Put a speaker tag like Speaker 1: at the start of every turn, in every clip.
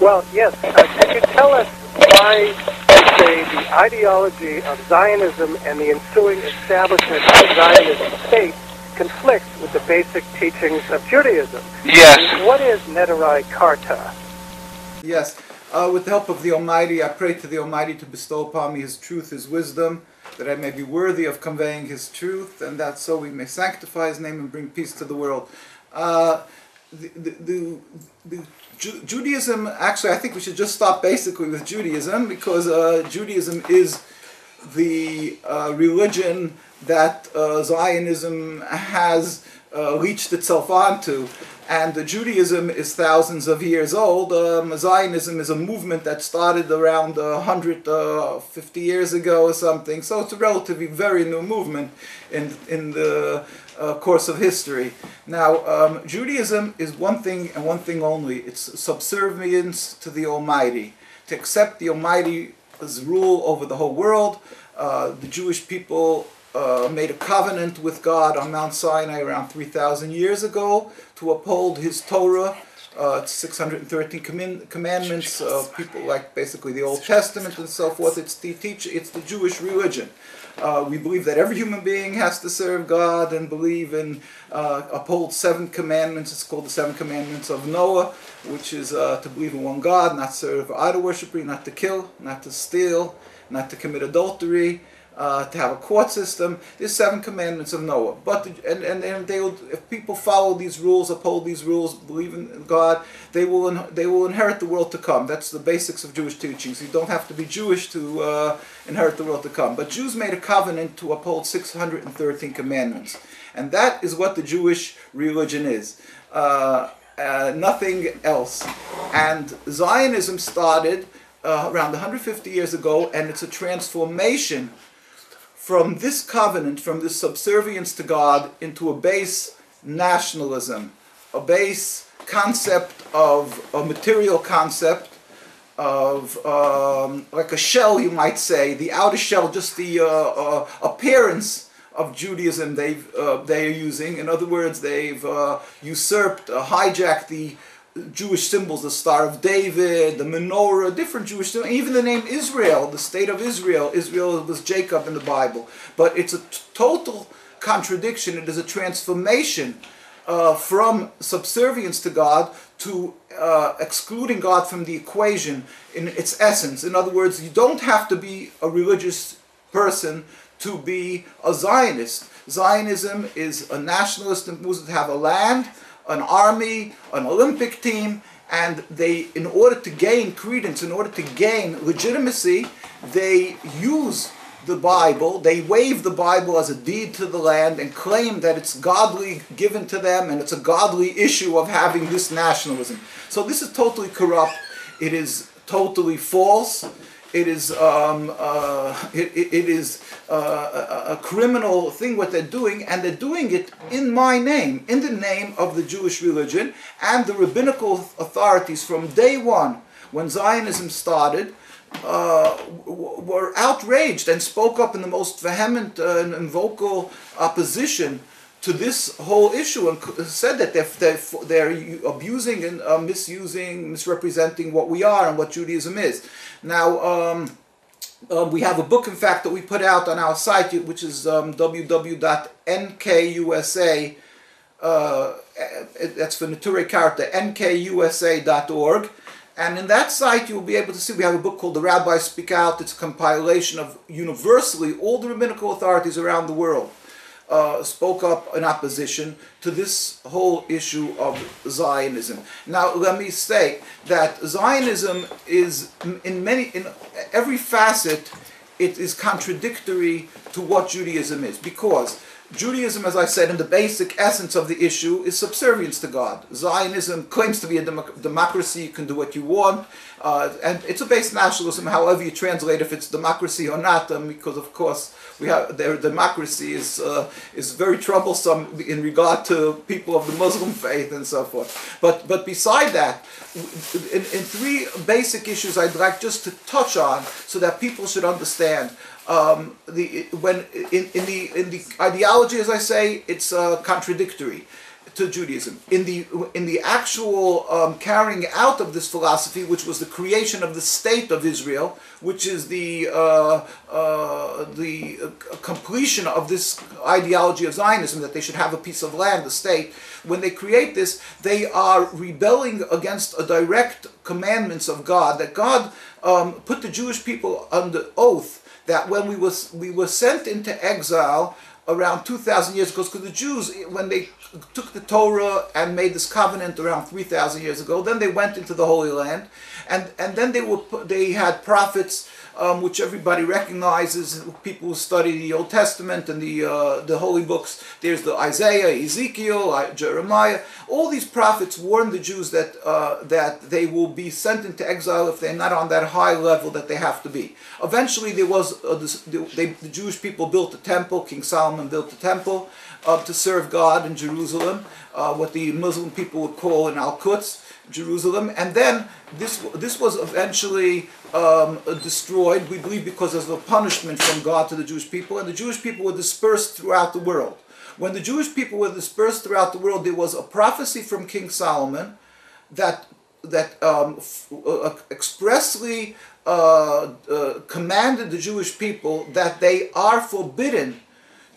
Speaker 1: Well, yes. Could you tell us why you say the ideology of Zionism and the ensuing establishment of the Zionist state conflicts with the basic teachings of Judaism?
Speaker 2: Yes.
Speaker 1: What is Nedarai Karta?
Speaker 3: Yes. With the help of the Almighty, I pray to the Almighty to bestow upon me His truth, His wisdom, that I may be worthy of conveying His truth, and that so we may sanctify His name and bring peace to the world. Judaism, actually, I think we should just stop basically with Judaism, because Judaism is the religion that Zionism has reached itself onto. And Judaism is thousands of years old. Zionism is a movement that started around 150 years ago or something. So it's a relatively very new movement in the course of history. Now, Judaism is one thing and one thing only. It's subservience to the Almighty. To accept the Almighty's rule over the whole world. The Jewish people made a covenant with God on Mount Sinai around 3,000 years ago to uphold His Torah, 613 commandments. People like basically the Old Testament and so forth. It's the Jewish religion. We believe that every human being has to serve God and believe in uphold 7 commandments. It's called the 7 commandments of Noah, which is to believe in one God, not serve idol worshipry, not to kill, not to steal, not to commit adultery. To have a court system. There's 7 commandments of Noah. But if people follow these rules, uphold these rules, believe in God, they will inherit the world to come. That's the basics of Jewish teachings. You don't have to be Jewish to inherit the world to come. But Jews made a covenant to uphold 613 commandments, and that is what the Jewish religion is. Nothing else. And Zionism started around 150 years ago, and it's a transformation from this covenant, from this subservience to God, into a base nationalism, a base concept of a material concept of like a shell, you might say, the outer shell, just the appearance of Judaism they are using. In other words, they've usurped, hijacked the Jewish symbols, the Star of David, the menorah, different Jewish symbols, even the name Israel, the state of Israel. Israel was Jacob in the Bible. But it's a total contradiction. It is a transformation from subservience to God to excluding God from the equation in its essence. In other words, you don't have to be a religious person to be a Zionist. Zionism is a nationalist and Muslims have a land, an army, an Olympic team, and they, in order to gain credence, in order to gain legitimacy, they use the Bible, they wave the Bible as a deed to the land and claim that it's godly given to them and it's a godly issue of having this nationalism. So this is totally corrupt. It is totally false. It is a criminal thing what they're doing, and they're doing it in my name, in the name of the Jewish religion. And the rabbinical authorities from day one, when Zionism started, were outraged and spoke up in the most vehement and vocal opposition to this whole issue, and said that they're abusing and misusing, misrepresenting what we are and what Judaism is. Now, we have a book, in fact, that we put out on our site, which is www.nkusa, that's for Neturei Karta, nkusa.org. And in that site you'll be able to see we have a book called The Rabbis Speak Out. It's a compilation of universally all the rabbinical authorities around the world spoke up in opposition to this whole issue of Zionism. Now, let me say that Zionism is, in every facet, it is contradictory to what Judaism is, because Judaism, as I said, in the basic essence of the issue, is subservience to God. Zionism claims to be a democracy. You can do what you want. And it's a base nationalism, however you translate if it's democracy or not, because, of course, their democracy is very troublesome in regard to people of the Muslim faith and so forth. But beside that, in 3 basic issues I'd like just to touch on so that people should understand. In the ideology, as I say, it's contradictory. to Judaism. In the actual carrying out of this philosophy, which was the creation of the state of Israel, which is the completion of this ideology of Zionism, that they should have a piece of land, the state. When they create this, they are rebelling against a direct commandments of God, that God put the Jewish people under oath that when we were sent into exile around 2,000 years ago, because the Jews, when they took the Torah and made this covenant around 3,000 years ago, then they went into the Holy Land, and then they had prophets, which everybody recognizes, people who study the Old Testament and the holy books. There's the Isaiah, Ezekiel, Jeremiah. All these prophets warned the Jews that they will be sent into exile if they're not on that high level that they have to be. Eventually, there was the Jewish people built a temple. King Solomon built a temple to serve God in Jerusalem, what the Muslim people would call in Al-Quds, Jerusalem. And then this was eventually destroyed, we believe, because of a punishment from God to the Jewish people, and the Jewish people were dispersed throughout the world. When the Jewish people were dispersed throughout the world, there was a prophecy from King Solomon that expressly commanded the Jewish people that they are forbidden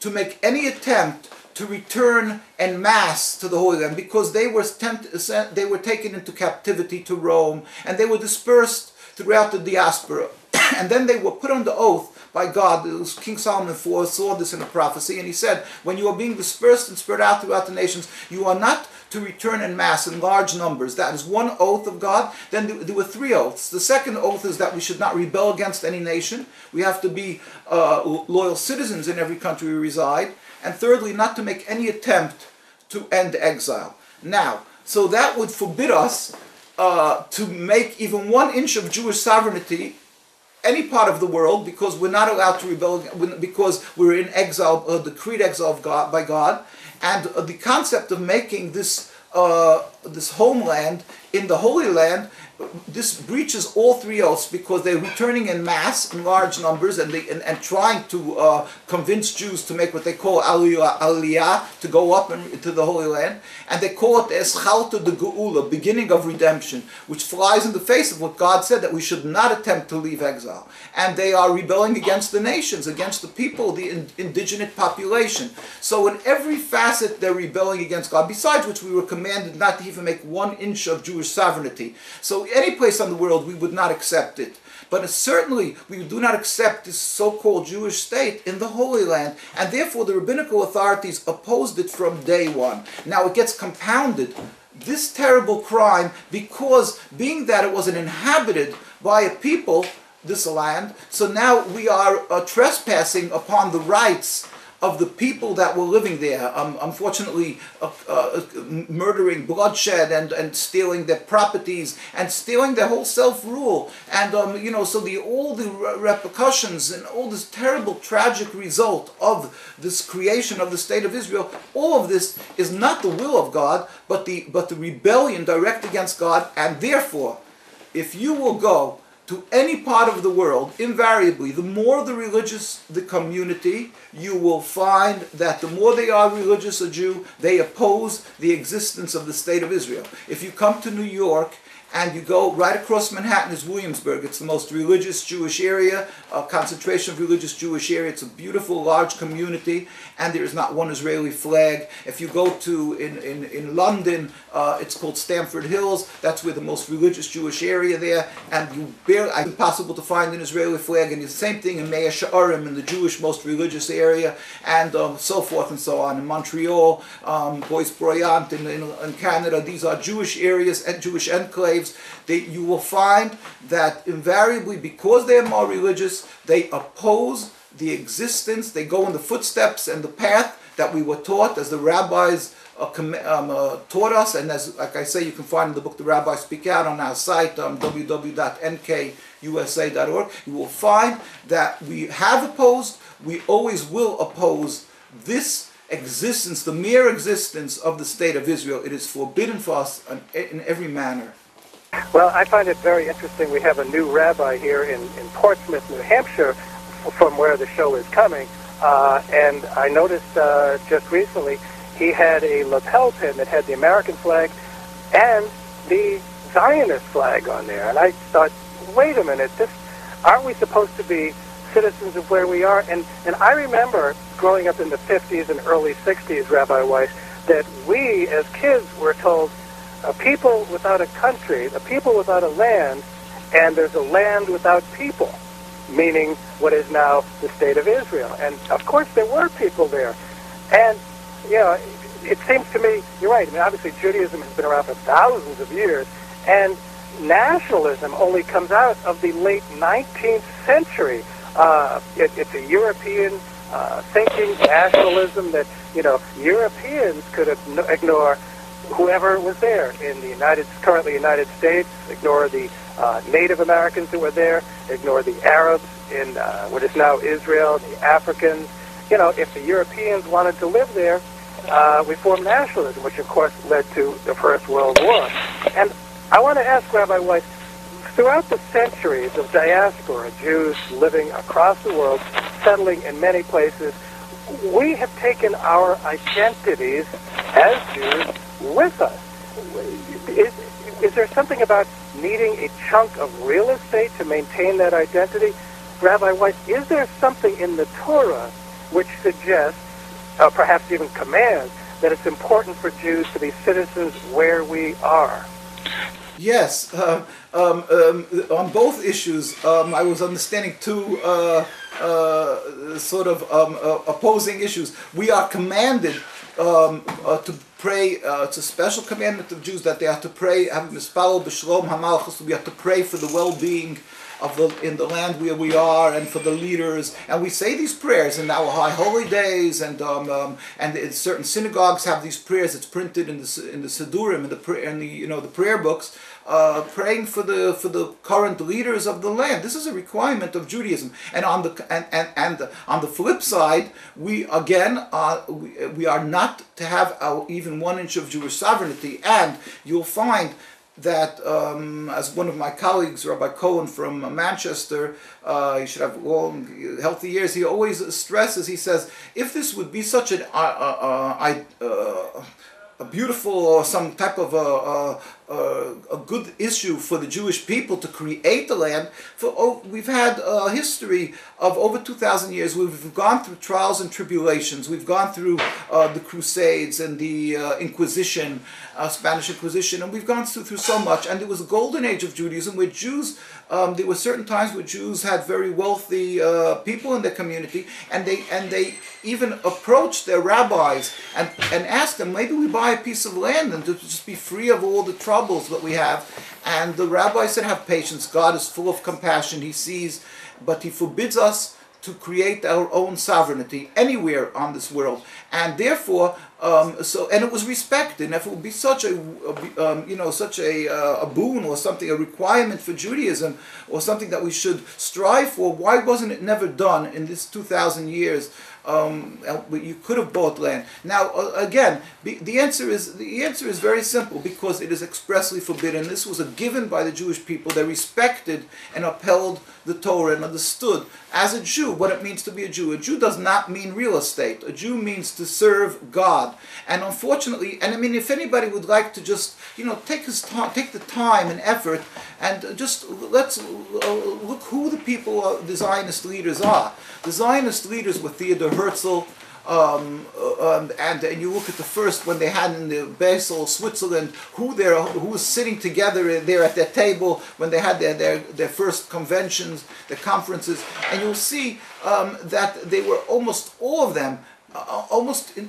Speaker 3: to make any attempt to return en masse to the Holy Land, because they were taken into captivity to Rome, and they were dispersed throughout the diaspora. And then they were put under oath by God. King Solomon foresaw this in a prophecy, and he said, when you are being dispersed and spread out throughout the nations, you are not to return en masse in large numbers. That is one oath of God. Then there were three oaths. The second oath is that we should not rebel against any nation. We have to be loyal citizens in every country we reside. And thirdly, not to make any attempt to end exile. Now, so that would forbid us to make even 1 inch of Jewish sovereignty any part of the world, because we're not allowed to rebel, because we're in exile, decreed exile of God, by God. And the concept of making this homeland in the Holy Land, this breaches all three oaths, because they're returning in mass, in large numbers, and trying to convince Jews to make what they call aliyah, to go up into the Holy Land, and they call it the Eschalta de Geula, beginning of redemption, which flies in the face of what God said, that we should not attempt to leave exile. And they are rebelling against the nations, against the people, the indigenous population. So in every facet they're rebelling against God, besides which we were commanded not to even make 1 inch of Jewish sovereignty. So any place on the world we would not accept it. But certainly we do not accept this so-called Jewish state in the Holy Land, and therefore the rabbinical authorities opposed it from day one. Now it gets compounded, this terrible crime, because being that it wasn't inhabited by a people, this land, so now we are trespassing upon the rights of the people that were living there, unfortunately murdering, bloodshed, and stealing their properties, and stealing their whole self-rule, and so all the repercussions and all this terrible, tragic result of this creation of the state of Israel, all of this is not the will of God, but the rebellion direct against God. And therefore, if you will go to any part of the world, invariably, the more the religious the community, you will find that the more they are religious a Jew, they oppose the existence of the state of Israel. If you come to New York and you go right across Manhattan is Williamsburg, it's the most religious Jewish area, a concentration of religious Jewish area. It's a beautiful, large community, and there is not one Israeli flag. If you go to, in London, it's called Stamford Hills, that's where the most religious Jewish area there, and it's impossible to find an Israeli flag, and the same thing in Mea She'arim, in the Jewish most religious area, and so forth and so on. In Montreal, Bois-Brouillant, in Canada, these are Jewish areas and Jewish enclaves. You will find that invariably, because they are more religious, they oppose the existence, they go in the footsteps and the path that we were taught, as the rabbis taught us, and as, like I say, you can find in the book The Rabbis Speak Out on our site, www.nkusa.org. You will find that we have opposed, we always will oppose this existence, the mere existence of the state of Israel. It is forbidden for us in every manner.
Speaker 1: Well, I find it very interesting. We have a new rabbi here in Portsmouth, New Hampshire, from where the show is coming. And I noticed just recently he had a lapel pin that had the American flag and the Zionist flag on there. And I thought, wait a minute, aren't we supposed to be citizens of where we are? And I remember growing up in the 50s and early 60s, Rabbi Weiss, that we as kids were told, a people without a country, a people without a land, and there's a land without people, meaning what is now the state of Israel. And of course there were people there. And, you know, it seems to me, you're right, I mean, obviously Judaism has been around for thousands of years, and nationalism only comes out of the late 19th century. It's a European thinking nationalism that, you know, Europeans could ignore whoever was there in the currently United States, ignore the Native Americans who were there, ignore the Arabs in what is now Israel, the Africans. You know, if the Europeans wanted to live there, we formed nationalism, which of course led to the First World War. And I want to ask Rabbi Weiss, throughout the centuries of diaspora, Jews living across the world, settling in many places, we have taken our identities as Jews with us. Is there something about needing a chunk of real estate to maintain that identity? Rabbi Weiss, is there something in the Torah which suggests, perhaps even commands, that it's important for Jews to be citizens where we are?
Speaker 3: Yes, on both issues, I was understanding two sort of opposing issues. We are commanded to pray. It's a special commandment of Jews that they have to pray. We have to pray for the well-being of in the land where we are, and for the leaders, and we say these prayers in our high holy days, and certain synagogues have these prayers. It's printed in the Sidurim, the prayer books, praying for the current leaders of the land. This is a requirement of Judaism. And on the flip side, we again we are not to have even 1 inch of Jewish sovereignty, and you'll find that, as one of my colleagues, Rabbi Cohen from Manchester, he should have long, healthy years, he always stresses, he says, if this would be such a beautiful or some type of a good issue for the Jewish people to create the land, we've had a history of over 2,000 years. We've gone through trials and tribulations. We've gone through the Crusades and the Inquisition, Spanish Inquisition, and we've gone through so much. And there was a golden age of Judaism where Jews, there were certain times where Jews had very wealthy people in their community, and they even approached their rabbis and asked them, maybe we buy a piece of land and to just be free of all the troubles that we have. And the rabbi said, have patience. God is full of compassion. He sees, but he forbids us to create our own sovereignty anywhere on this world. And therefore, and it was respected. And if it would be such a boon or something, a requirement for Judaism, or something that we should strive for, why wasn't it never done in this 2,000 years? You could have bought land. Now, again, the answer is very simple, because it is expressly forbidden. This was a given by the Jewish people. They respected and upheld the Torah and understood, as a Jew, what it means to be a Jew. A Jew does not mean real estate. A Jew means to serve God. And unfortunately, and I mean, if anybody would like to just, take the time and effort, and just let's look who the Zionist leaders are. The Zionist leaders were Theodor Herzl, and you look at the first, when they had in the Basel, Switzerland, who was sitting together there at their table when they had their first conventions, their conferences, and you'll see that they were almost all of them. Almost to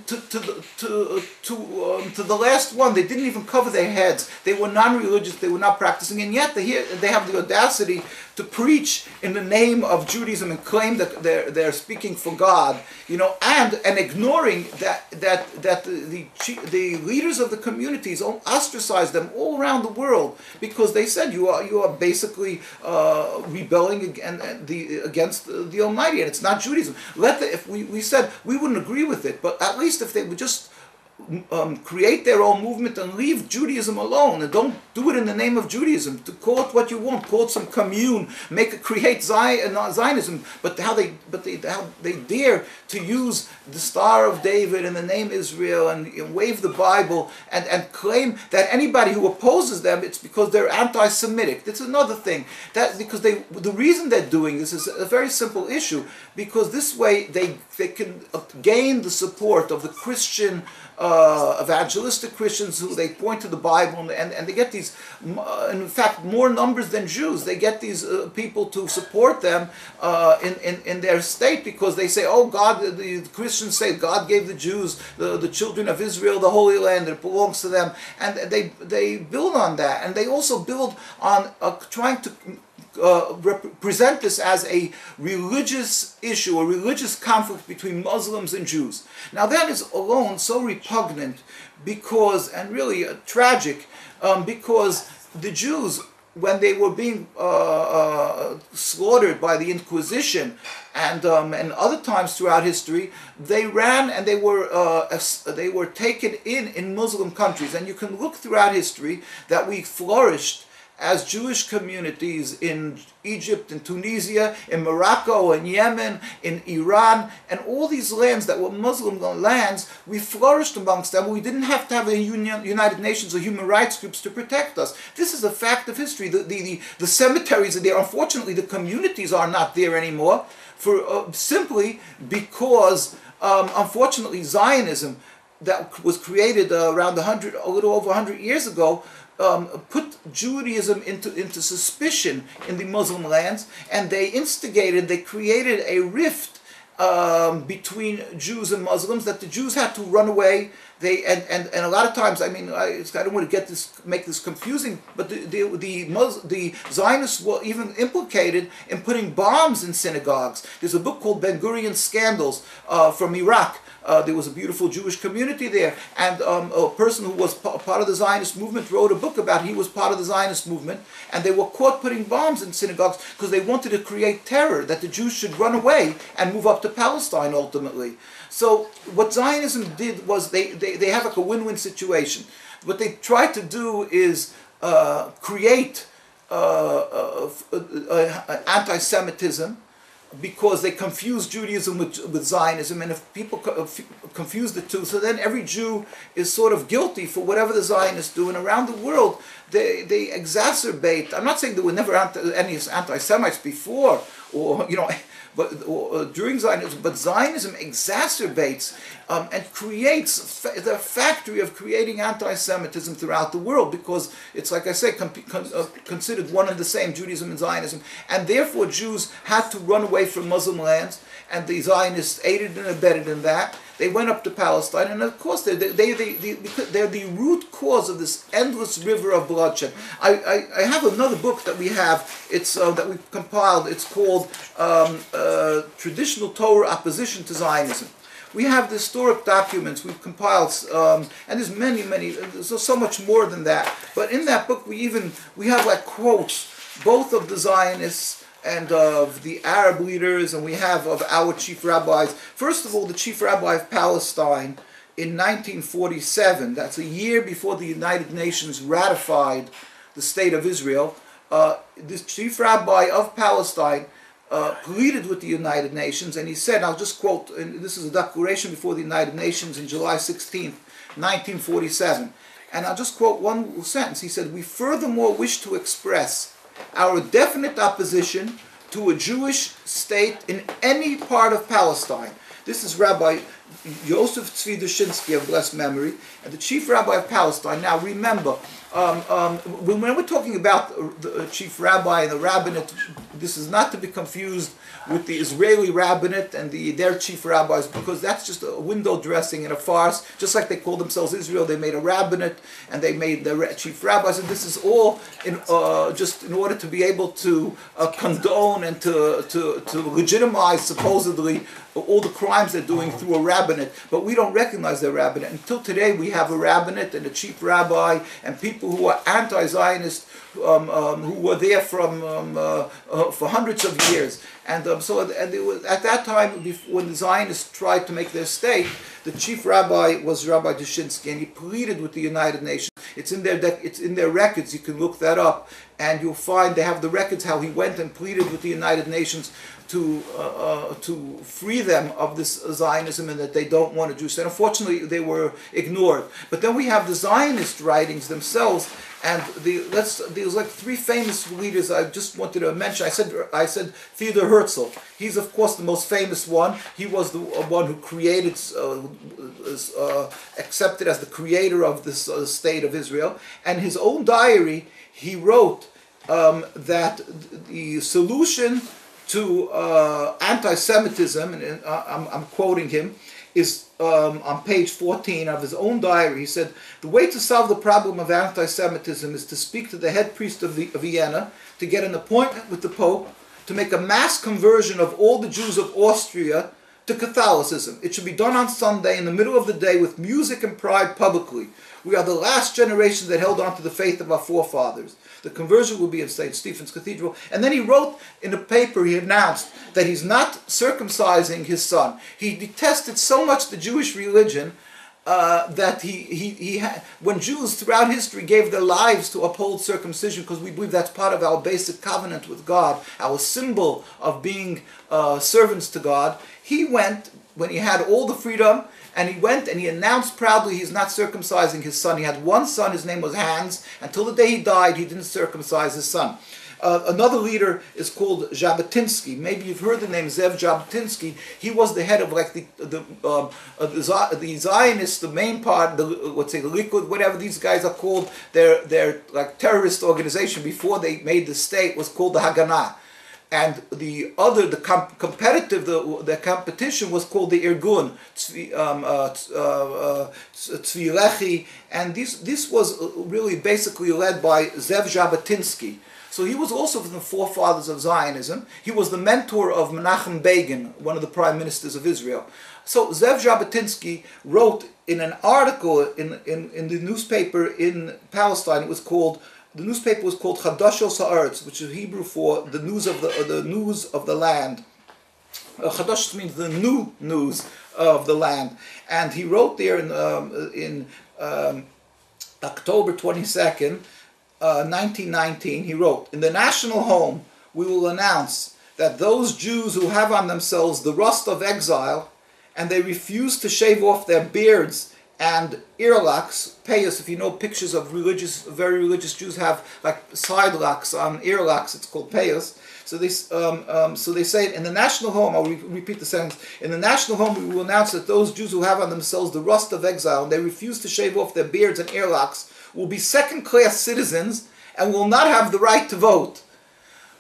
Speaker 3: the last one, they didn't even cover their heads. They were non-religious. They were not practicing, and yet they have the audacity to preach in the name of Judaism and claim that they're speaking for God, and ignoring that the leaders of the communities ostracize them all around the world, because they said you are basically rebelling against the Almighty, and it's not Judaism. If we said we wouldn't agree with it, but at least if they would just create their own movement and leave Judaism alone, and don't do it in the name of Judaism. To call it what you want, call it some commune, create Zionism. But how they dare to use the Star of David and the name Israel and wave the Bible and claim that anybody who opposes them, it's because they're anti-Semitic. That's another thing. That because the reason they're doing this is a very simple issue, because this way they can gain the support of the Christian evangelistic Christians who they point to the Bible, and they get these, in fact, more numbers than Jews. They get these people to support them in their state, because they say, oh, God, the Christians say God gave the Jews, the children of Israel, the Holy Land, it belongs to them, and they build on that, and they also build on trying to present this as a religious issue, a religious conflict between Muslims and Jews. Now that is alone so repugnant because, and really tragic, because the Jews, when they were being slaughtered by the Inquisition and other times throughout history, they ran and they were taken in Muslim countries. And you can look throughout history that we flourished as Jewish communities in Egypt, in Tunisia, in Morocco, in Yemen, in Iran, and all these lands that were Muslim lands, we flourished amongst them. We didn't have to have a United Nations or human rights groups to protect us. This is a fact of history. The cemeteries are there. Unfortunately, the communities are not there anymore, simply because, unfortunately, Zionism, that was created around a little over 100 years ago, put Judaism into suspicion in the Muslim lands, and they created a rift between Jews and Muslims, that the Jews had to run away. And a lot of times, I mean, I don't want to make this confusing, but the Zionists were even implicated in putting bombs in synagogues. There's a book called Ben Gurion's Scandals from Iraq. There was a beautiful Jewish community there, and a person who was part of the Zionist movement wrote a book about he was part of the Zionist movement, and they were caught putting bombs in synagogues because they wanted to create terror, that the Jews should run away and move up to Palestine ultimately. So what Zionism did was they have like a win-win situation. What they tried to do is create anti-Semitism, because they confuse Judaism with Zionism, and if people confuse the two, so then every Jew is sort of guilty for whatever the Zionists do. And around the world, they exacerbate. I'm not saying there were never any anti-Semites before, or during Zionism, but Zionism exacerbates and creates the factory of creating anti-Semitism throughout the world, because it's, like I say, considered one and the same, Judaism and Zionism, and therefore Jews had to run away from Muslim lands, and the Zionists aided and abetted in that. They went up to Palestine, and of course they're the root cause of this endless river of bloodshed. I have another book that we have. It's that we've compiled. It's called Traditional Torah Opposition to Zionism. We have the historic documents we've compiled, and there's there's so much more than that. But in that book, we have like quotes both of the Zionists and of the Arab leaders, and we have of our chief rabbis. First of all, the chief rabbi of Palestine in 1947, that's a year before the United Nations ratified the State of Israel, this chief rabbi of Palestine pleaded with the United Nations, and he said, I'll just quote, and this is a declaration before the United Nations in July 16th, 1947, and I'll just quote one sentence. He said, "We furthermore wish to express our definite opposition to a Jewish state in any part of Palestine." This is Rabbi Yosef Tzvi Dushinsky of blessed memory, and the chief rabbi of Palestine. Now remember, when we're talking about the chief rabbi and the rabbinate, this is not to be confused with the Israeli rabbinate and their chief rabbis, because that's just a window dressing and a farce. Just like they call themselves Israel, they made a rabbinate and they made their chief rabbis, and this is all just in order to be able to condone and to legitimize supposedly all the crimes they're doing through a rabbinate. But we don't recognize their rabbinate. Until today we have a rabbinate and a chief rabbi and people who are anti-Zionist who were there for hundreds of years. And it was, at that time, when the Zionists tried to make their state, the chief rabbi was Rabbi Dushinsky, and he pleaded with the United Nations. It's in their records. You can look that up, and you'll find they have the records how he went and pleaded with the United Nations to free them of this Zionism and that they don't want a Jewish state. Unfortunately, they were ignored. But then we have the Zionist writings themselves, and there's like three famous leaders I just wanted to mention. I said Theodor Herzl. He's of course the most famous one. He was the one who created, accepted as the creator of this state of Israel. And his own diary, he wrote that the solution to anti-Semitism, and I'm quoting him, is on page 14 of his own diary. He said, the way to solve the problem of anti-Semitism is to speak to the head priest of Vienna, to get an appointment with the Pope, to make a mass conversion of all the Jews of Austria to Catholicism. It should be done on Sunday in the middle of the day with music and pride publicly. We are the last generation that held on to the faith of our forefathers. The conversion will be in St. Stephen's Cathedral. And then he wrote in a paper, he announced that he's not circumcising his son. He detested so much the Jewish religion that he had, when Jews throughout history gave their lives to uphold circumcision, because we believe that's part of our basic covenant with God, our symbol of being servants to God, he went, when he had all the freedom, and he went and he announced proudly he's not circumcising his son. He had one son, his name was Hans. Until the day he died, he didn't circumcise his son. Another leader is called Jabotinsky. Maybe you've heard the name Zev Jabotinsky. He was the head of like the Zionists, the main part, the Likud, whatever these guys are called. Their like terrorist organization before they made the state was called the Haganah. And the competition was called the Irgun, Tzvi and this was really basically led by Zev Jabotinsky. So he was also from the forefathers of Zionism. He was the mentor of Menachem Begin, one of the prime ministers of Israel. So Zev Jabotinsky wrote in an article in the newspaper in Palestine. The newspaper was called Chadashos Haaretz, which is Hebrew for the news of the land. Chadash means the new news of the land, and he wrote there in October 22nd, 1919. He wrote, "In the national home, we will announce that those Jews who have on themselves the rust of exile, and they refuse to shave off their beards and earlocks, payas, if you know pictures of very religious Jews have like side locks on earlocks, it's called payas. So they say in the national home, I'll repeat the sentence, in the national home we will announce that those Jews who have on themselves the rust of exile and they refuse to shave off their beards and earlocks will be second-class citizens and will not have the right to vote."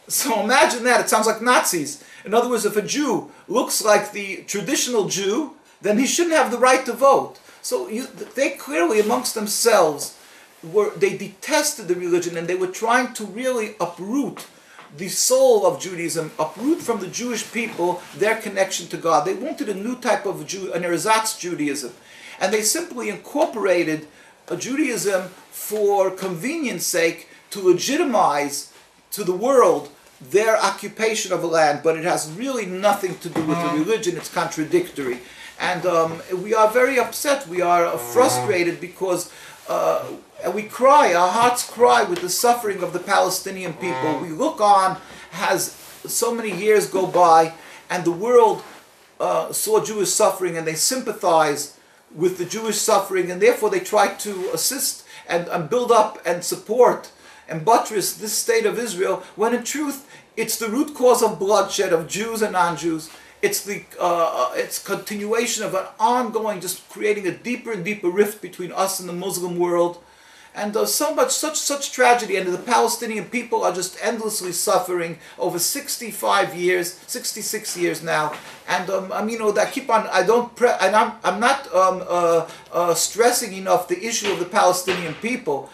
Speaker 3: So imagine that, it sounds like Nazis. In other words, if a Jew looks like the traditional Jew, then he shouldn't have the right to vote. So they clearly amongst themselves they detested the religion, and they were trying to really uproot the soul of Judaism, uproot from the Jewish people their connection to God. They wanted a new type of an ersatz Judaism. And they simply incorporated a Judaism for convenience sake to legitimize to the world their occupation of a land, but it has really nothing to do with the religion. It's contradictory. And we are very upset, we are frustrated because and we cry, our hearts cry with the suffering of the Palestinian people. We look on as so many years go by and the world saw Jewish suffering and they sympathize with the Jewish suffering, and therefore they try to assist and build up and support and buttress this state of Israel, when in truth it's the root cause of bloodshed of Jews and non-Jews. It's the continuation of an ongoing, just creating a deeper and deeper rift between us and the Muslim world, and such tragedy. And the Palestinian people are just endlessly suffering over 65 years, 66 years now. And that keep on. I'm not stressing enough the issue of the Palestinian people,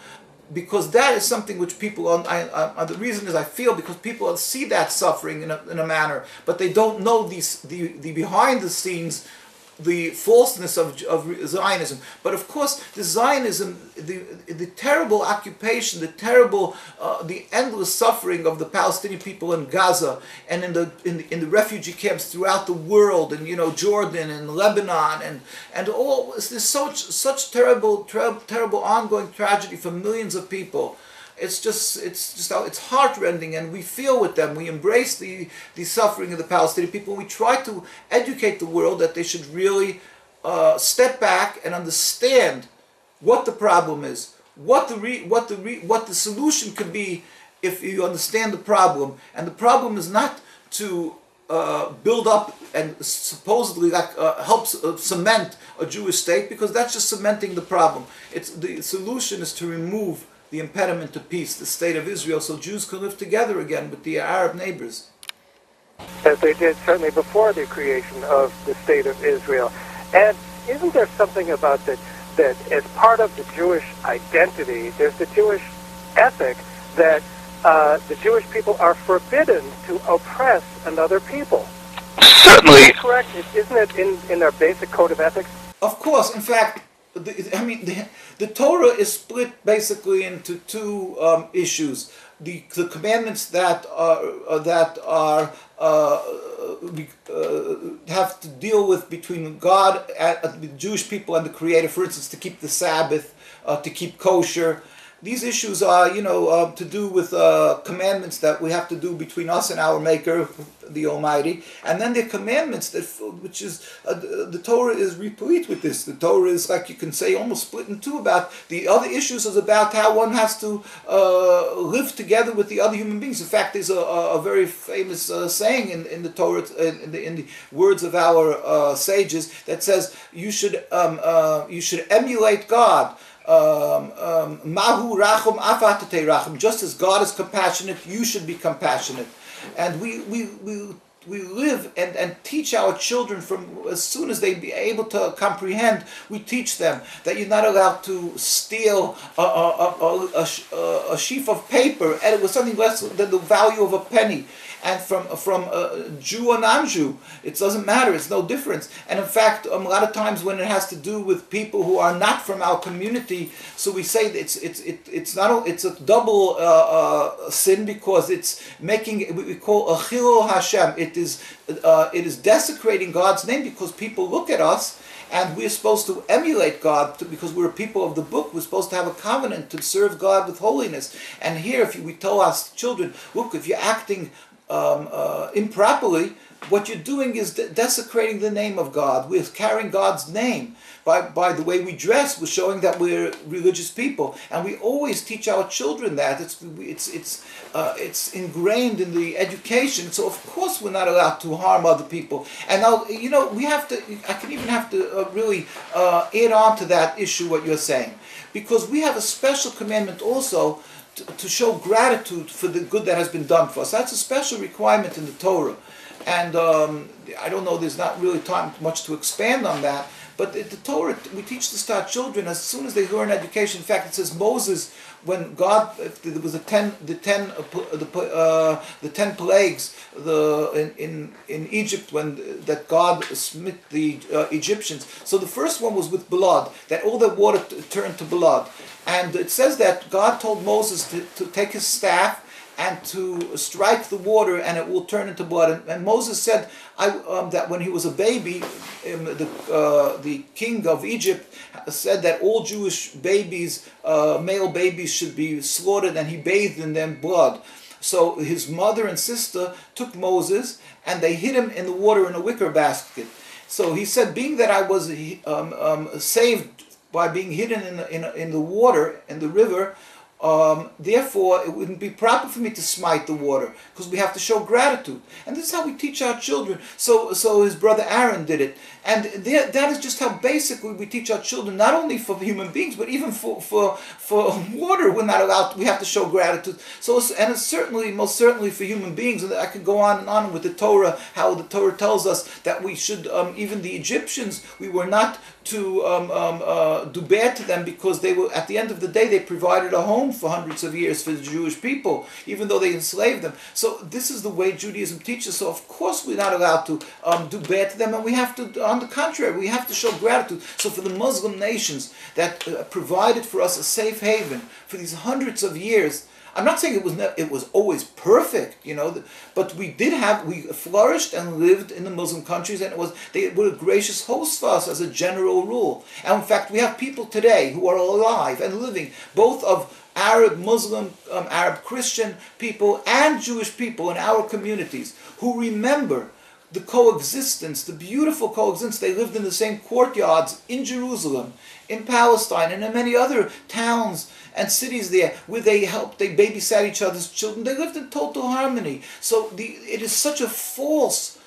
Speaker 3: because that is something which people, the reason is I feel because people see that suffering in a manner, but they don't know the behind the scenes the falseness of Zionism. But of course, the Zionism, the terrible occupation, the endless suffering of the Palestinian people in Gaza and in the refugee camps throughout the world, and Jordan and Lebanon and all, there's such terrible ongoing tragedy for millions of people. It's heartrending, and we feel with them. We embrace the suffering of the Palestinian people. We try to educate the world that they should really step back and understand what the problem is, what the solution could be if you understand the problem. And the problem is not to build up and supposedly help cement a Jewish state, because that's just cementing the problem. The solution is to remove the impediment to peace, the state of Israel, so Jews can live together again with the Arab neighbors.
Speaker 1: As they did certainly before the creation of the state of Israel. And isn't there something about that as part of the Jewish identity, there's the Jewish ethic that the Jewish people are forbidden to oppress another people?
Speaker 2: Certainly.
Speaker 1: Is that correct? Isn't it in their basic code of ethics?
Speaker 3: Of course. In fact, the Torah is split basically into two issues: the commandments that have to deal with between God, the Jewish people, and the Creator. For instance, to keep the Sabbath, to keep kosher. These issues are, to do with commandments that we have to do between us and our Maker, the Almighty. And then the commandments which is the Torah is replete with this. The Torah is, like you can say, almost split in two. About the other issues is about how one has to live together with the other human beings. In fact, there's a very famous saying in the Torah, in the words of our sages, that says you should emulate God. Mahu rachum afatate rachum. Just as God is compassionate, you should be compassionate. And we live and teach our children from as soon as they be able to comprehend. We teach them that you're not allowed to steal a sheaf of paper, and it was something less than the value of a penny. And from Jew or non-Jew, it doesn't matter. It's no difference. And in fact, a lot of times when it has to do with people who are not from our community, so we say that it's a double sin, because it's making what we call a chilul Hashem. It is desecrating God's name, because people look at us. And we're supposed to emulate God because we're people of the book. We're supposed to have a covenant to serve God with holiness. And here, we tell our children, look, if you're acting improperly, what you're doing is desecrating the name of God. We're carrying God's name. By the way we dress, we're showing that we're religious people, and we always teach our children that. It's ingrained in the education. So of course we're not allowed to harm other people. And now, we have to. I can even have to really add on to that issue what you're saying, because we have a special commandment also to show gratitude for the good that has been done for us. That's a special requirement in the Torah. And I don't know, there's not really time much to expand on that, but the Torah, we teach this to our children as soon as they learn education. In fact, it says Moses, when God, there was the ten plagues in Egypt, that God smote the Egyptians. So the first one was with blood, that all the water turned to blood. And it says that God told Moses to take his staff and to strike the water, and it will turn into blood. And Moses said that when he was a baby, the king of Egypt said that all Jewish babies, male babies, should be slaughtered, and he bathed in them blood. So his mother and sister took Moses, and they hid him in the water in a wicker basket. So he said, being that I was saved by being hidden in the water, in the river, therefore, it wouldn't be proper for me to smite the water, because we have to show gratitude. And this is how we teach our children. So his brother Aaron did it. And that is just how basically we teach our children, not only for human beings, but even for water, we're not allowed, we have to show gratitude. And it's most certainly for human beings. And I could go on and on with the Torah, how the Torah tells us that we should, even the Egyptians, we were not to do bad to them, because they were, at the end of the day, they provided a home for hundreds of years for the Jewish people, even though they enslaved them. So this is the way Judaism teaches. So of course we're not allowed to do bad to them, and we have to, on the contrary, we have to show gratitude. So for the Muslim nations that provided for us a safe haven for these hundreds of years, I'm not saying it was always perfect, but we flourished and lived in the Muslim countries, and they were a gracious host for us as a general rule. And in fact, we have people today who are alive and living, both of Arab Muslim, Arab Christian people and Jewish people in our communities, who remember the coexistence, the beautiful coexistence. They lived in the same courtyards in Jerusalem, in Palestine, and in many other towns and cities there, where they babysat each other's children. They lived in total harmony. So it is such a false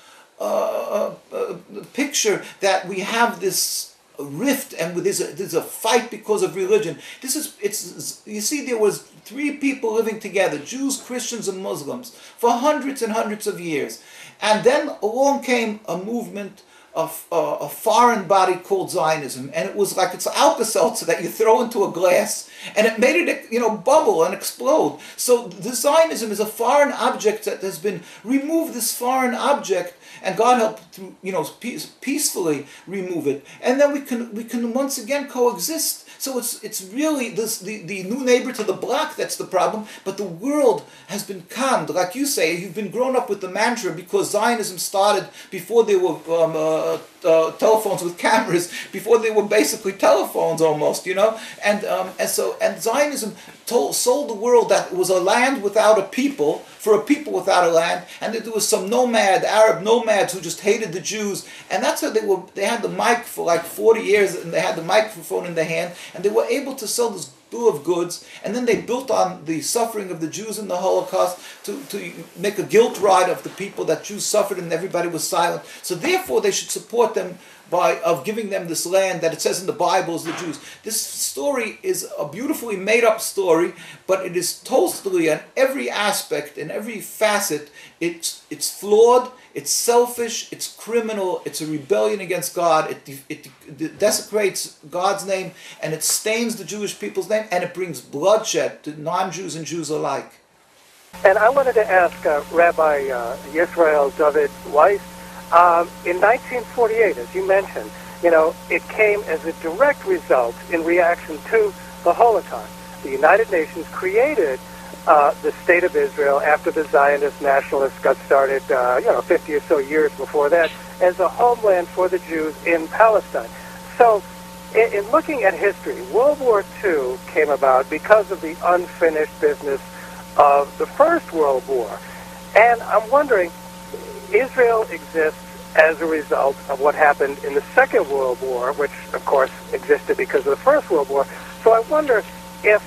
Speaker 3: picture that we have this rift, and there's a fight because of religion. You see, there was 3 people living together, Jews, Christians, and Muslims, for hundreds and hundreds of years. And then along came a movement of a foreign body called Zionism, and it was like it's Alka-Seltzer that you throw into a glass, and it made it bubble and explode. So the Zionism is a foreign object that has been removed. This foreign object, and God helped to peacefully remove it, and then we can once again coexist. So it's really the new neighbor to the block that's the problem, but the world has been conned. Like you say, you've been grown up with the mantra, because Zionism started before there were telephones with cameras, before they were basically telephones almost, and Zionism sold the world that it was a land without a people, for a people without a land, and that there was some Arab nomads who just hated the Jews, and that's how they had the mic for like 40 years, and they had the microphone in their hand, and they were able to sell this bill of goods, and then they built on the suffering of the Jews in the Holocaust to make a guilt ride of the people that Jews suffered, and everybody was silent. So therefore they should support them of giving them this land that it says in the Bible is the Jews. This story is a beautifully made up story, but it is totally, on every aspect, in every facet, it's flawed, it's selfish, it's criminal, it's a rebellion against God, it desecrates God's name, and it stains the Jewish people's name, and it brings bloodshed to non-Jews and Jews alike.
Speaker 1: And I wanted to ask Rabbi Yisrael David Weiss, in 1948, as you mentioned, it came as a direct result in reaction to the Holocaust. The United Nations created the State of Israel after the Zionist nationalists got started, 50 or so years before that, as a homeland for the Jews in Palestine. So, in looking at history, World War II came about because of the unfinished business of the First World War. And I'm wondering, Israel exists as a result of what happened in the Second World War, which, of course, existed because of the First World War. So I wonder if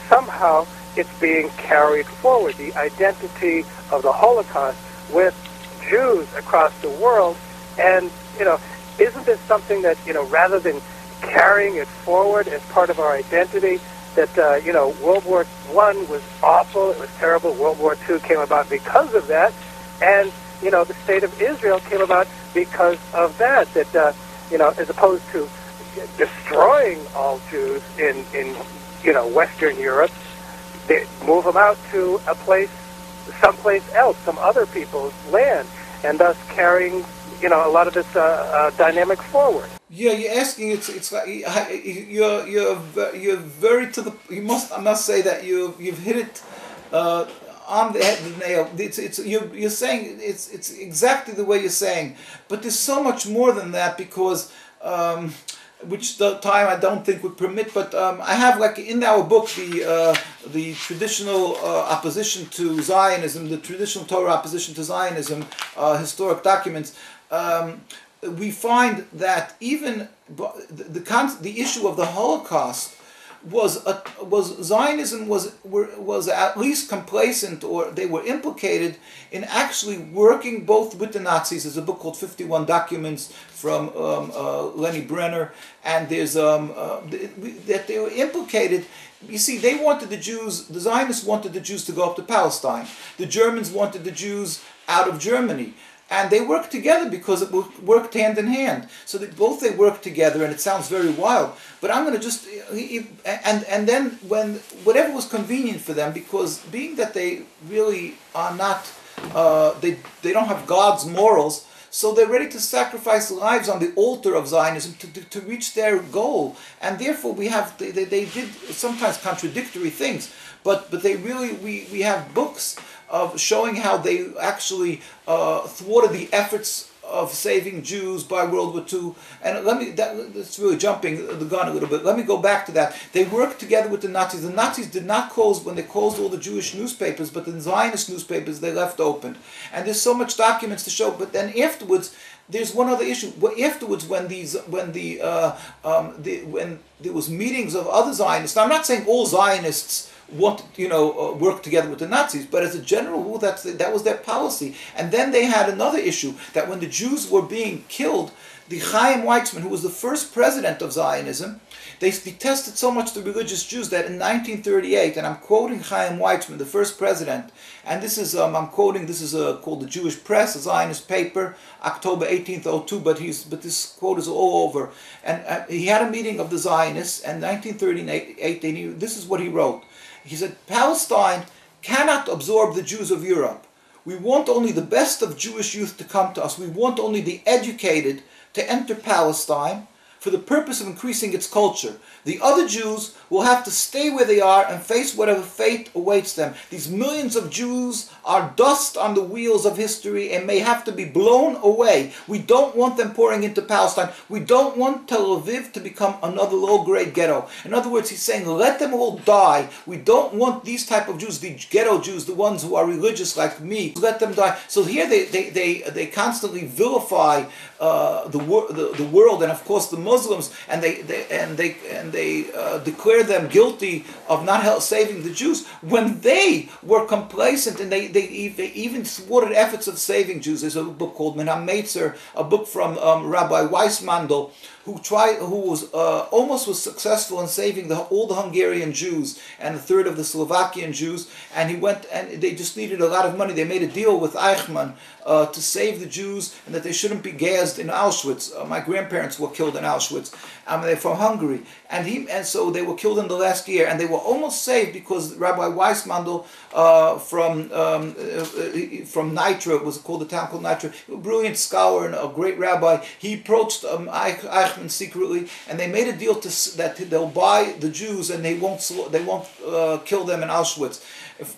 Speaker 1: somehow it's being carried forward, the identity of the Holocaust with Jews across the world. And, isn't this something that, rather than carrying it forward as part of our identity, that, World War I was awful, it was terrible, World War II came about because of that, and the State of Israel came about because of that, as opposed to destroying all Jews in Western Europe, they move them out to someplace else, some other people's land, and thus carrying, a lot of this dynamic forward.
Speaker 3: Yeah, you're asking. It's like you're very to the. I must say that you've hit it on the head of the nail. You're saying it's exactly the way you're saying, but there's so much more than that, because which the time I don't think would permit. But I have, like, in our book, the traditional opposition to Zionism, the traditional Torah opposition to Zionism, historic documents. We find that even the issue of the Holocaust Zionism was at least complacent, or they were implicated in actually working both with the Nazis. There's a book called 51 Documents from Lenny Brenner, and there's that they were implicated. You see, they wanted the Zionists wanted the Jews to go up to Palestine. The Germans wanted the Jews out of Germany. And they worked together because it worked hand in hand. So they worked together, and it sounds very wild. But I'm going to just and then when whatever was convenient for them, because being that they really are not they don't have God's morals, so they're ready to sacrifice lives on the altar of Zionism to reach their goal. And therefore they did sometimes contradictory things, but they really we have books of showing how they actually thwarted the efforts of saving Jews by World War II. And that's really jumping the gun a little bit. Let me go back to that. They worked together with the Nazis. The Nazis did not close when they closed all the Jewish newspapers, but the Zionist newspapers they left open. And there's so much documents to show. But then afterwards, there's one other issue. Afterwards, when there was meetings of other Zionists. Now, I'm not saying all Zionists work together with the Nazis, but as a general rule, that was their policy. And then they had another issue, that when the Jews were being killed, the Chaim Weizmann, who was the first president of Zionism, they detested so much the religious Jews that in 1938, and I'm quoting Chaim Weizmann, the first president, and this is I'm quoting. This is called the Jewish Press, a Zionist paper, October 1802. But this quote is all over. And he had a meeting of the Zionists, and 1938. This is what he wrote. He said, Palestine cannot absorb the Jews of Europe. We want only the best of Jewish youth to come to us. We want only the educated to enter Palestine for the purpose of increasing its culture. The other Jews will have to stay where they are and face whatever fate awaits them. These millions of Jews are dust on the wheels of history and may have to be blown away. We don't want them pouring into Palestine. We don't want Tel Aviv to become another low-grade ghetto. In other words, he's saying, let them all die. We don't want these type of Jews, the ghetto Jews, the ones who are religious like me, let them die. So here they constantly vilify the world, and of course the Muslims, and they declare them guilty of not saving the Jews when they were complacent, and they even thwarted efforts of saving Jews. There's a book called Menam Meitzer, a book from Rabbi Weiss, who was almost successful in saving all the Hungarian Jews and a third of the Slovakian Jews, and he went, and they just needed a lot of money. They made a deal with Eichmann to save the Jews and that they shouldn't be gassed in Auschwitz. My grandparents were killed in Auschwitz. They're from Hungary, and so they were killed in the last year, and they were almost saved because Rabbi Weissmandl from Nitra, it was called the town called Nitra, a brilliant scholar and a great rabbi. He approached Eichmann secretly, and they made a deal that they'll buy the Jews and they won't kill them in Auschwitz.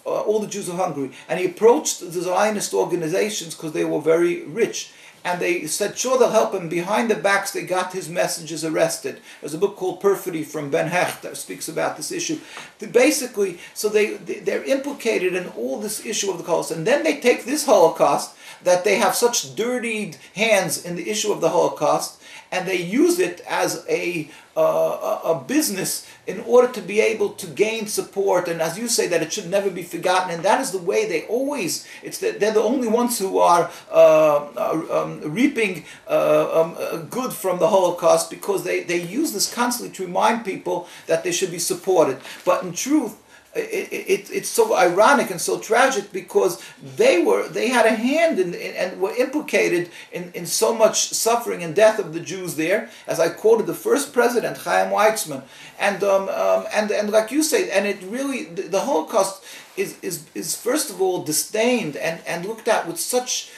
Speaker 3: All the Jews of Hungary. And he approached the Zionist organizations because they were very rich. And they said, sure, they'll help him. Behind their backs, they got his messengers arrested. There's a book called Perfidy from Ben Hecht that speaks about this issue. Basically, so they're implicated in all this issue of the Holocaust. And then they take this Holocaust, that they have such dirtied hands in the issue of the Holocaust, and they use it as a business in order to be able to gain support, and as you say, that it should never be forgotten. And that is the way they always, they're the only ones who are reaping good from the Holocaust, because they use this constantly to remind people that they should be supported. But in truth, it's so ironic and so tragic, because they had a hand and were implicated in so much suffering and death of the Jews there, as I quoted the first president, Chaim Weizmann, and like you say, and it really, the Holocaust is first of all disdained and looked at with such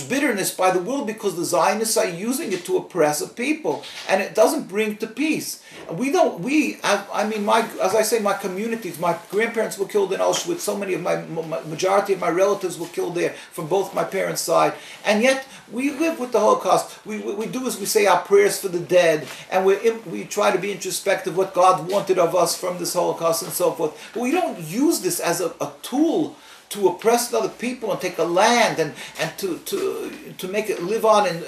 Speaker 3: bitterness by the world, because the Zionists are using it to oppress a people, and it doesn't bring to peace. As I say, my communities, my grandparents were killed in Auschwitz, so many of majority of my relatives were killed there from both my parents' side, and yet we live with the Holocaust. We do as we say our prayers for the dead, and we try to be introspective what God wanted of us from this Holocaust and so forth, but we don't use this as a tool to oppress other people and take a land and to make it live on and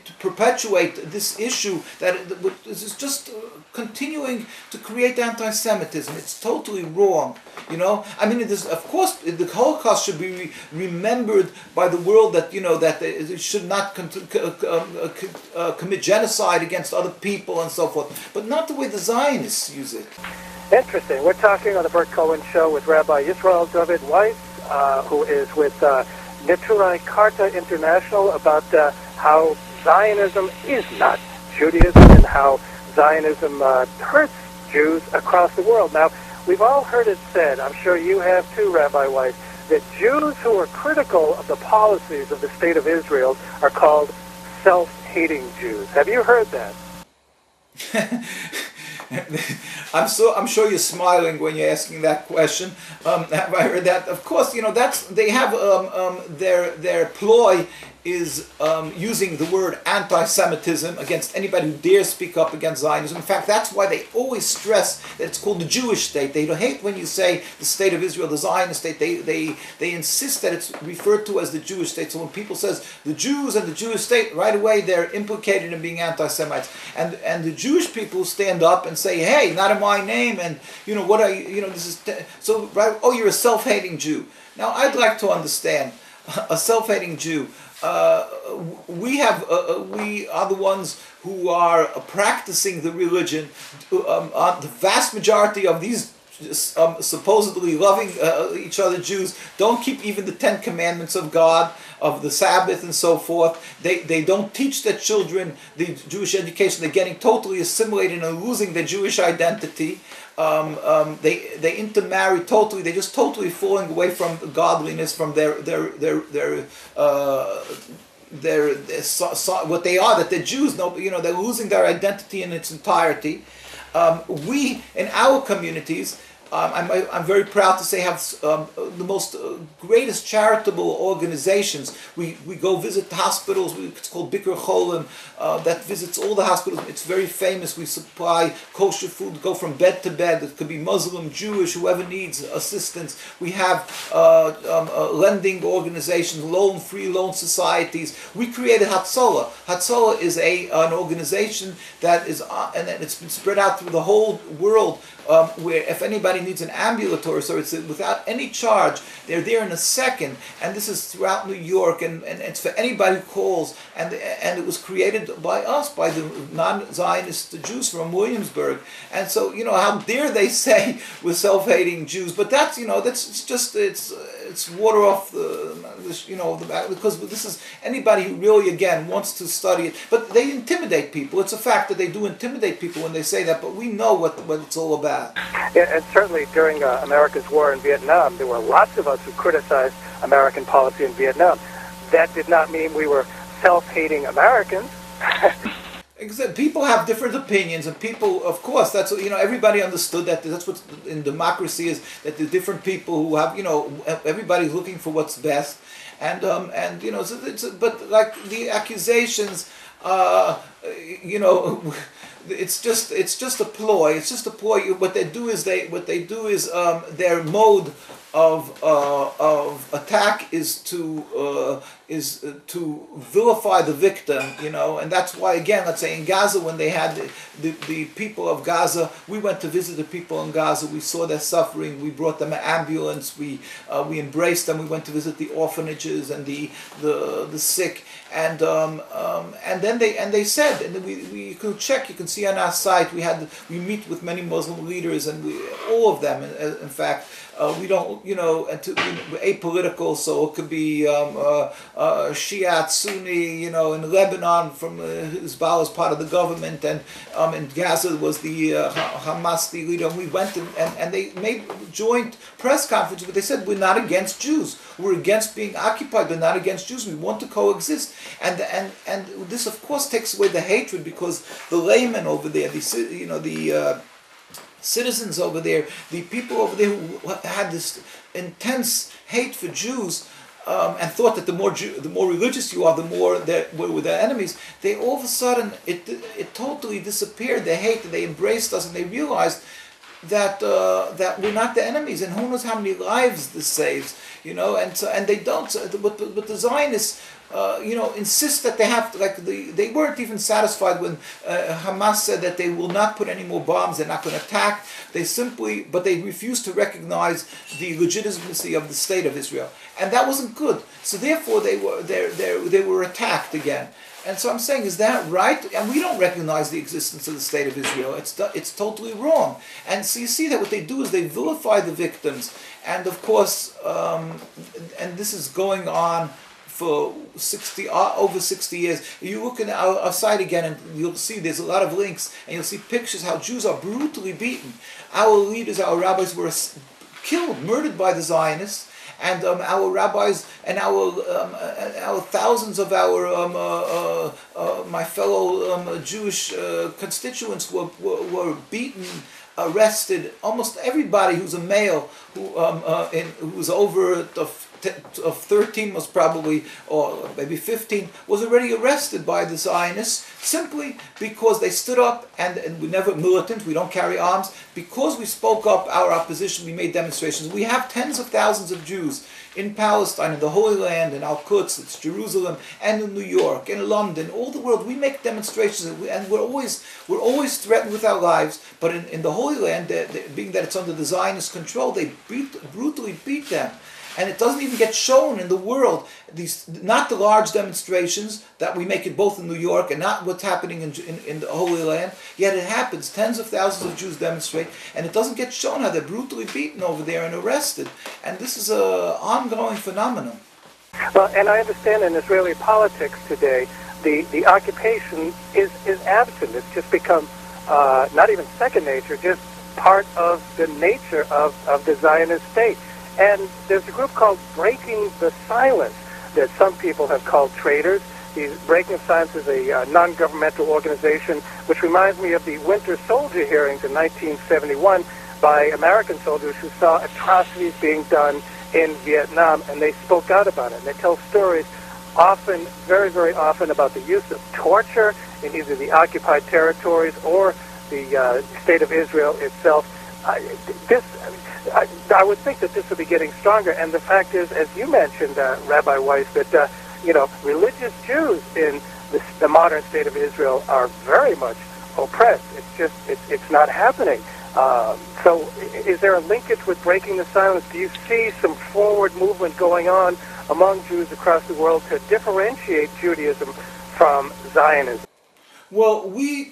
Speaker 3: to perpetuate this issue that is just continuing to create anti-Semitism. It's totally wrong. Of course, the Holocaust should be remembered by the world, that that it should not commit genocide against other people and so forth, but not the way the Zionists use it.
Speaker 1: Interesting. We're talking on the Burt Cohen Show with Rabbi Yisrael David Weiss. who is with Niturai Karta International, about how Zionism is not Judaism and how Zionism hurts Jews across the world. Now, we've all heard it said, I'm sure you have too, Rabbi Weiss, that Jews who are critical of the policies of the State of Israel are called self-hating Jews. Have you heard that?
Speaker 3: I'm sure you're smiling when you're asking that question. Have I heard that? Of course, they have their ploy is using the word anti-Semitism against anybody who dares speak up against Zionism. In fact, that's why they always stress that it's called the Jewish state. They hate when you say the state of Israel, the Zionist state. They insist that it's referred to as the Jewish state. So when people says the Jews and the Jewish state, right away they're implicated in being anti-Semites. And the Jewish people stand up and say, hey, not in my name, and what are you, this is so right. Oh, you're a self-hating Jew. Now I'd like to understand a self-hating Jew. We are the ones who are practicing the religion. The vast majority of these supposedly loving each other Jews don't keep even the 10 commandments of God, of the Sabbath and so forth. They don't teach their children the Jewish education. They're getting totally assimilated and losing their Jewish identity. They intermarry totally. They're just totally falling away from godliness, from their what they are, that they're Jews. No, they're losing their identity in its entirety. We in our communities, I'm very proud to say, have the most greatest charitable organizations. We go visit hospitals. It's called Burt Cohen, that visits all the hospitals. It's very famous. We supply kosher food, go from bed to bed. It could be Muslim, Jewish, whoever needs assistance. We have lending organizations, free loan societies. We created Hatzalah. Hatzalah is an organization that is, and it's been spread out through the whole world. Where if anybody needs an ambulatory service, without any charge, they're there in a second. And this is throughout New York, and it's for anybody who calls. And it was created by us, by the non-Zionist Jews from Williamsburg. And so, how dare they say we're self-hating Jews? But that's, it's water off because this is anybody who really, again, wants to study it. But they intimidate people. It's a fact that they do intimidate people when they say that, but we know what it's all about.
Speaker 1: Yeah, and certainly during America's war in Vietnam, there were lots of us who criticized American policy in Vietnam. That did not mean we were self-hating Americans.
Speaker 3: People have different opinions, and people, of course, that's everybody understood that. That's what in democracy is, that the different people who have everybody's looking for what's best, and but like the accusations, it's just a ploy. It's just a ploy. What they do is their mode of attack is to vilify the victim, and that's why, again, let's say in Gaza, when they had the people of Gaza, we went to visit the people in Gaza. We saw their suffering. We brought them an ambulance. We embraced them. We went to visit the orphanages and the sick, and then they said, and we could check. You can see on our site we meet with many Muslim leaders, and all of them, in fact. We don't, we're apolitical, so it could be Shiite, Sunni, in Lebanon from Hezbollah as part of the government, and in Gaza was the Hamas leader. And we went and they made joint press conferences, but they said, we're not against Jews. We're against being occupied. We're not against Jews. We want to coexist. And this, of course, takes away the hatred, because the laymen over there, the citizens over there, the people over there who had this intense hate for Jews, and thought that the more religious you are, the more we're their enemies. They all of a sudden it totally disappeared. They hated. They embraced us, and they realized that we're not the enemies. And who knows how many lives this saves, And they don't. But the Zionists insist that they have to, they weren't even satisfied when Hamas said that they will not put any more bombs, they're not going to attack. But they refused to recognize the legitimacy of the state of Israel, and that wasn't good. So therefore, they were attacked again. And so I'm saying, is that right? And we don't recognize the existence of the state of Israel. It's totally wrong. And so you see that what they do is they vilify the victims, and of course, and this is going on for over 60 years. You look at our site again, and you'll see there's a lot of links, and you'll see pictures how Jews are brutally beaten. Our leaders, our rabbis were killed, murdered by the Zionists, and our rabbis and our thousands of my fellow Jewish constituents were beaten, arrested. Almost everybody who's a male who's over of 13 was probably, or maybe 15, was already arrested by the Zionists simply because they stood up, and we never militant, we don't carry arms, because we spoke up our opposition, we made demonstrations. We have tens of thousands of Jews in Palestine, in the Holy Land, in Al-Quds, it's Jerusalem, and in New York, in London, all the world. We make demonstrations, and we're always threatened with our lives. But in the Holy Land, being that it's under the Zionist control, they brutally beat them. And it doesn't even get shown in the world. Not the large demonstrations that we make it both in New York, and not what's happening in the Holy Land. Yet it happens. Tens of thousands of Jews demonstrate, and it doesn't get shown how they're brutally beaten over there and arrested. And this is an ongoing phenomenon.
Speaker 1: Well, and I understand in Israeli politics today, the occupation is absent. It's just become not even second nature, just part of the nature of the Zionist state. And there's a group called Breaking the Silence that some people have called traitors. The Breaking of Silence is a non-governmental organization, which reminds me of the Winter Soldier hearings in 1971 by American soldiers who saw atrocities being done in Vietnam, and they spoke out about it. And they tell stories often, very, very often, about the use of torture in either the occupied territories or the state of Israel itself. I would think that this would be getting stronger, and the fact is, as you mentioned, Rabbi Weiss, that religious Jews in the modern state of Israel are very much oppressed. It's not happening. So, is there a linkage with Breaking the Silence? Do you see some forward movement going on among Jews across the world to differentiate Judaism from Zionism?
Speaker 3: Well, we're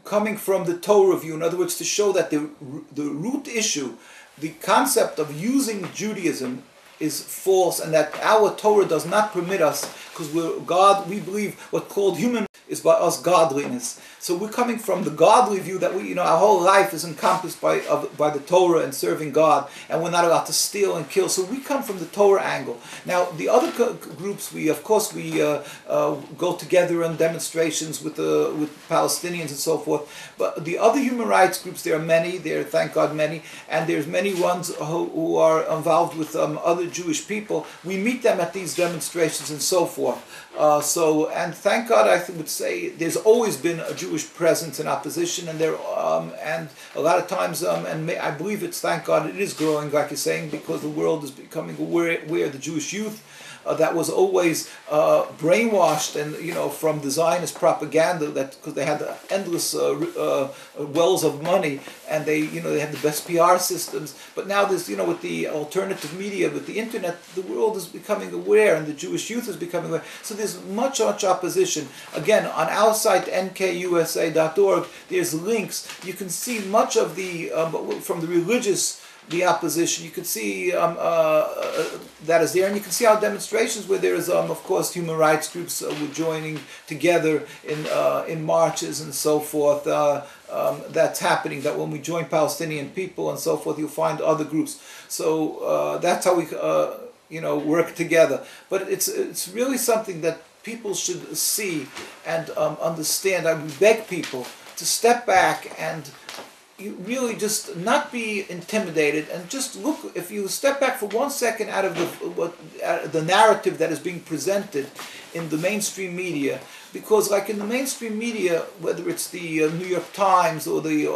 Speaker 3: coming from the Torah view, in other words, to show that the root issue, the concept of using Judaism, is false, and that our Torah does not permit us, because we believe what's called human is by us godliness. So we're coming from the godly view that our whole life is encompassed by the Torah and serving God, and we're not allowed to steal and kill. So we come from the Torah angle. Now the other groups, we go together on demonstrations with Palestinians and so forth. But the other human rights groups, there are many. There are, thank God, many, and there's many ones who are involved with other Jewish people. We meet them at these demonstrations and so forth. And thank God, I would say there's always been a Jewish presence in opposition, and and a lot of times, I believe thank God it is growing, like you're saying, because the world is becoming aware the Jewish youth that was always brainwashed and from the Zionist propaganda, that because they had endless wells of money, and they had the best PR systems. But now there's with the alternative media, with the internet, the world is becoming aware, and the Jewish youth is becoming aware. So there's much opposition. Again, on our site nkusa.org, there's links. You can see much of from the religious. The opposition, you can see that is there, and you can see our demonstrations where there is, of course, human rights groups joining together in marches and so forth. That's happening. That when we join Palestinian people and so forth, you'll find other groups. So that's how we work together. But it's really something that people should see and understand. I would beg people to step back and you really just not be intimidated, and just look. If you step back for 1 second out of the narrative that is being presented, in the mainstream media, because like in the mainstream media, whether it's the New York Times or the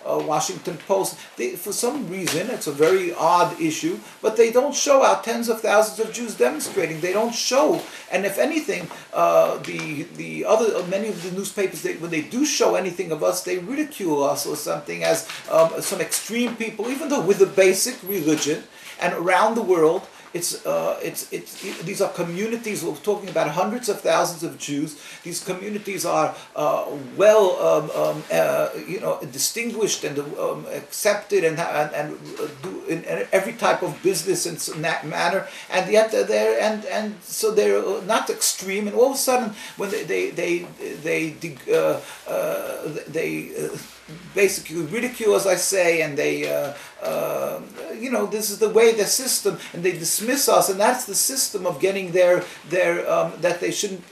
Speaker 3: Washington Post, for some reason, it's a very odd issue, but they don't show how tens of thousands of Jews demonstrating. They don't show, and if anything, the other many of the newspapers, when they do show anything of us, they ridicule us or something as some extreme people, even though with a basic religion. And around the world, these are communities. We're talking about hundreds of thousands of Jews. These communities are distinguished and accepted and do in every type of business in that manner. And yet so they're not extreme. And all of a sudden, when they basically ridicule, as I say, and they, this is the way the system, and they dismiss us, and that's the system of getting that they shouldn't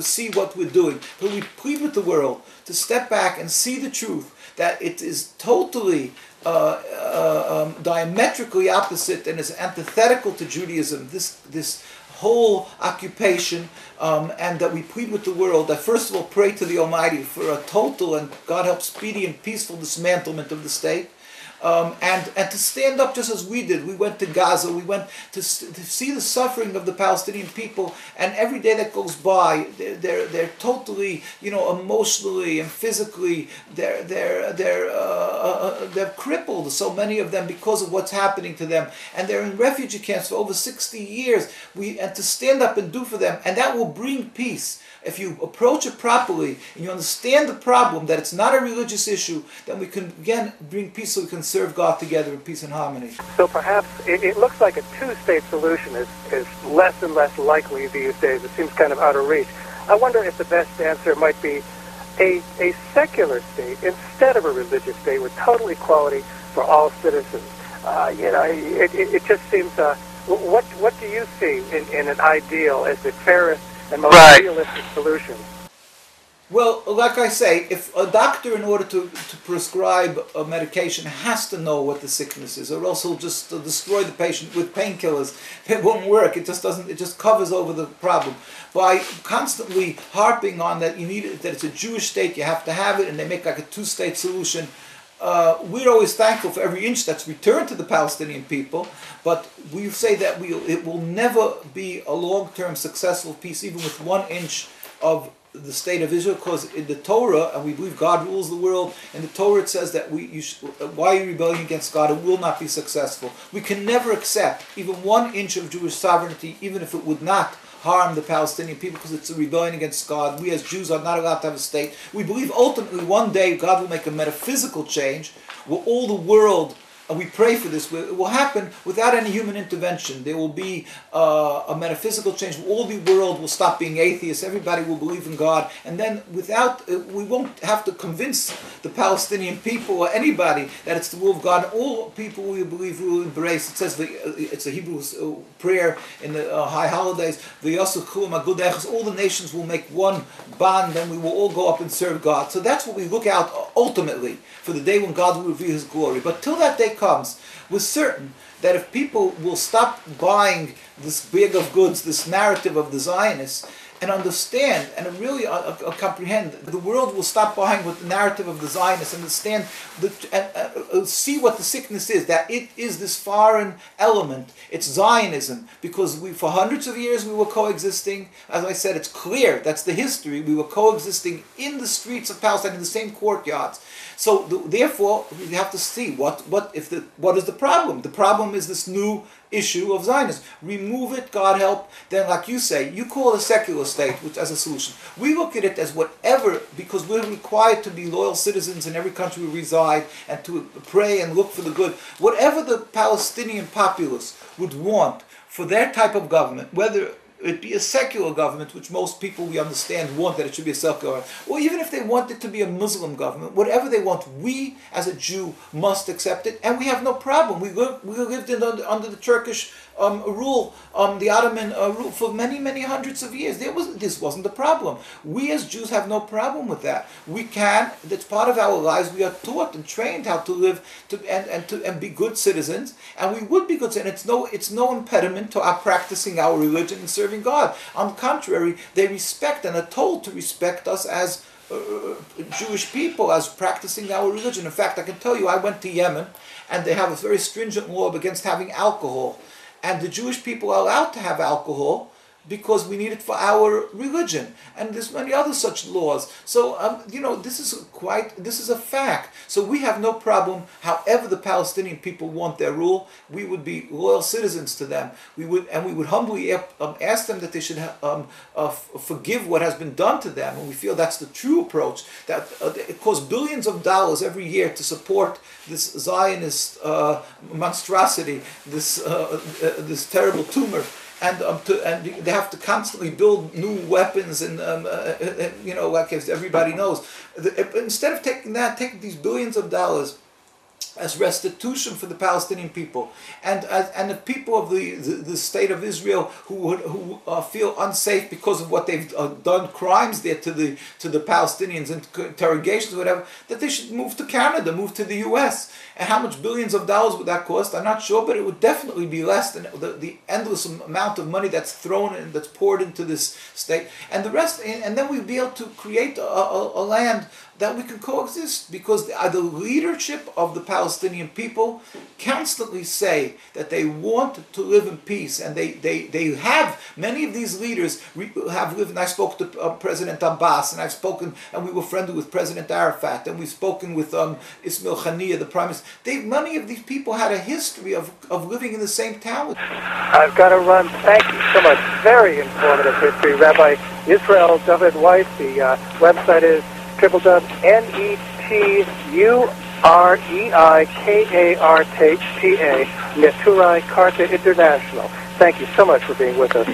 Speaker 3: see what we're doing. But we plead with the world to step back and see the truth, that it is totally diametrically opposite and is antithetical to Judaism, this whole occupation, and that we plead with the world that first of all pray to the Almighty for a total and God help speedy and peaceful dismantlement of the state, and to stand up just as we did. We went to Gaza, we went to see the suffering of the Palestinian people, and every day that goes by, they're totally, emotionally and physically, they're crippled, so many of them, because of what's happening to them, and they're in refugee camps for over 60 years. And to stand up and do for them, and that will bring peace. If you approach it properly and you understand the problem, that it's not a religious issue, then we can again bring peace, so we can serve God together in peace and harmony.
Speaker 1: So perhaps it looks like a two-state solution is less and less likely these days. It seems kind of out of reach. I wonder if the best answer might be a secular state instead of a religious state with total equality for all citizens. It just seems. What do you see in an ideal as the fairest and most realistic solution?
Speaker 3: Well, like I say, if a doctor, in order to prescribe a medication, has to know what the sickness is, or else he'll just destroy the patient with painkillers, it won't work. It just covers over the problem. By constantly harping on that that it's a Jewish state, you have to have it, and they make like a two-state solution. We're always thankful for every inch that's returned to the Palestinian people, but we say that it will never be a long-term successful peace, even with 1 inch of the state of Israel, because in the Torah, and we believe God rules the world, in the Torah it says that why are you rebelling against God? It will not be successful. We can never accept even 1 inch of Jewish sovereignty, even if it would not harm the Palestinian people, because it's a rebellion against God. We as Jews are not allowed to have a state. We believe ultimately one day God will make a metaphysical change where all the world, and we pray for this, it will happen without any human intervention. There will be a metaphysical change where all the world will stop being atheists, everybody will believe in God, and then we won't have to convince the Palestinian people or anybody that it's the will of God. All people we believe will embrace. It says it's a Hebrew prayer in the high holidays, all the nations will make one bond, then we will all go up and serve God. So that's what we look out ultimately for, the day when God will reveal His glory. But till that day comes, we're certain that if people will stop buying this bag of goods, this narrative of the Zionists, and understand and really comprehend, the world will stop buying with the narrative of the Zionists, understand and see what the sickness is, that it is this foreign element. It's Zionism, because for hundreds of years we were coexisting. As I said, it's clear, that's the history. We were coexisting in the streets of Palestine, in the same courtyards. So therefore, we have to see what is the problem. The problem is this new issue of Zionism. Remove it, God help. Then, like you say, you call it a secular state, which as a solution. We look at it as whatever, because we're required to be loyal citizens in every country we reside and to pray and look for the good. Whatever the Palestinian populace would want for their type of government, whether it be a secular government, which most people we understand want that it should be a secular government, or even if they want it to be a Muslim government, whatever they want, we as a Jew must accept it, and we have no problem. We lived under the Turkish rule, the Ottoman rule for many, many hundreds of years. This wasn't the problem. We as Jews have no problem with that. We can. That's part of our lives. We are taught and trained how to live and be good citizens, and we would be good citizens. It's no impediment to our practicing our religion and serving serving God. On the contrary, they respect and are told to respect us as Jewish people, as practicing our religion. In fact, I can tell you, I went to Yemen, and they have a very stringent law against having alcohol. And the Jewish people are allowed to have alcohol because we need it for our religion. And there's many other such laws. So, this is a fact. So we have no problem, however the Palestinian people want their rule. We would be loyal citizens to them. We would humbly ask them that they should forgive what has been done to them. And we feel that's the true approach. That it costs billions of dollars every year to support this Zionist monstrosity, this terrible tumor. And they have to constantly build new weapons, and like everybody knows. Instead of taking these billions of dollars as restitution for the Palestinian people, and the people of the state of Israel who feel unsafe because of what they've done, crimes there to the Palestinians, and interrogations or whatever, that they should move to Canada, move to the U.S. And how much billions of dollars would that cost? I'm not sure, but it would definitely be less than the endless amount of money that's thrown and that's poured into this state. And the rest, and then we'd be able to create a land that we can coexist, because the leadership of the Palestinian people constantly say that they want to live in peace, and they have, many of these leaders have lived, and I spoke to President Abbas, and we were friendly with President Arafat, and we've spoken with Ismail Haniyeh, the Prime Minister. Many of these people had a history of living in the same town with them.
Speaker 1: I've got to run. Thank you so much. Very informative history. Rabbi Israel David Weiss, the website is www.netureikarta, Neturai Karta International. Thank you so much for being with us.